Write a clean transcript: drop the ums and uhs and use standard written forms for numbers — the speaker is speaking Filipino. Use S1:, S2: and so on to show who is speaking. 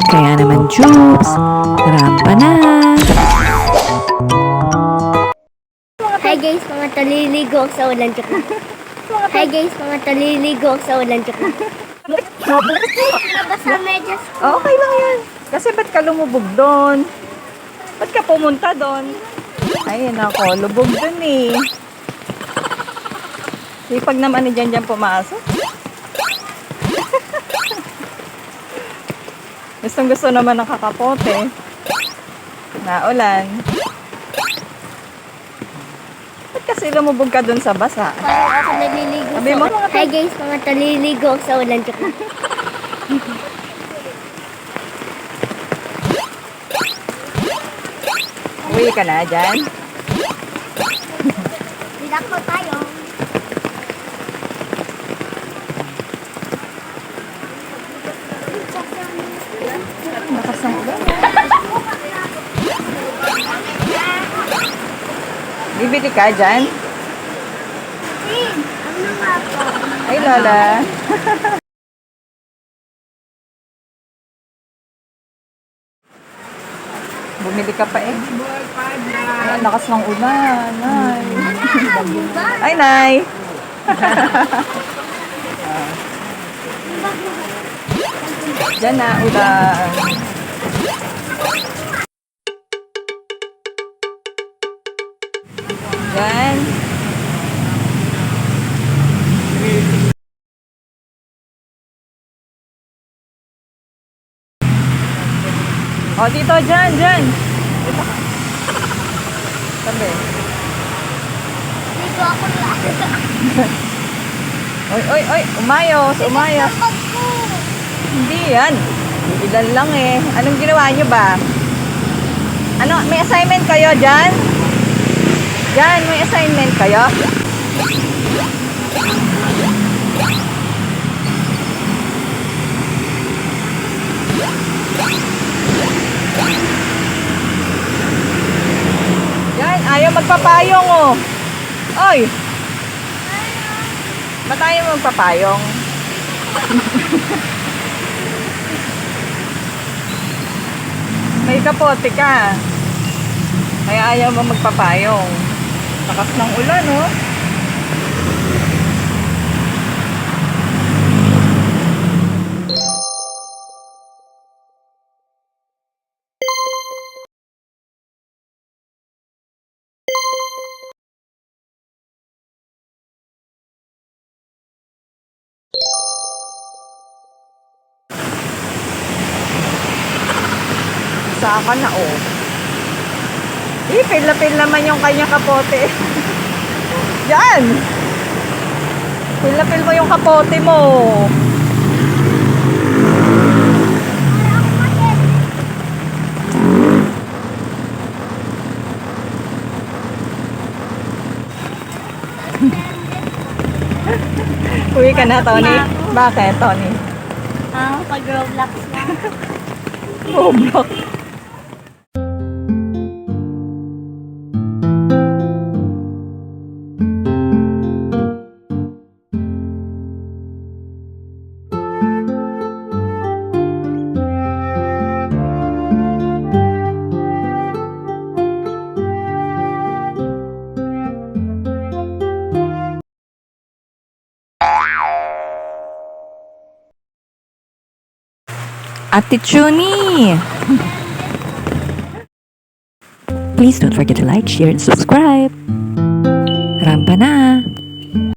S1: Kaya naman, Jubes, rampa na!
S2: Hi guys, mga taliligo ako sa ulan. Joke lang. Hi guys, mga taliligo ako sa ulan. Joke lang. Nabasa medyas.
S3: Okay lang yan. Kasi ba't ka lumubog doon? Ba't ka pumunta doon? Ay, nako, lubog doon eh. Sipag naman ni Jan pumasok. Gustong-gusto naman ng kakapote. Naulan. Ba't kasi lumubog ka doon sa basa?
S2: Parang ako naliligo
S3: Sabi
S2: sa
S3: mo,
S2: ulan. Hi guys, mga taliligo ako sa ulan. Joke lang.
S3: Uwi ka na, Jan?
S2: Dilak po tayo.
S3: Lakas ng ulan. Bibili ka, Jan?
S2: Ano nga po?
S3: Ay, Lola. Bumili ka pa eh. Ay, ang lakas ng ulan. Nay. Ay, Nay. Diyan na, ulan. Diyan. O, dito, dyan, dyan. Dito ka. Sabi.
S2: Ligo ako lang.
S3: Oy, oy, oy. Umayos, umayos.
S2: Kapag ko.
S3: Hindi yan. Ilan lang eh. Anong ginawa nyo ba? Ano, may assignment kayo dyan? Dyan, may assignment kayo? Yan, ayaw magpapayong oh. Oy! Ba't ayaw magpapayong? May kapote ka. Kaya ayaw mo magpapayong. Lakas ng ulan, oh. Saka na, oh. Pil na pil naman yung kanyang kapote. Yan! Pil na pil mo yung kapote mo. Uwi ka na, Tony. Bakit, Tony?
S2: Pag-Roblox na.
S3: Roblox.
S1: Ate Chuni! Please don't forget to like, share, and subscribe. Rampa na!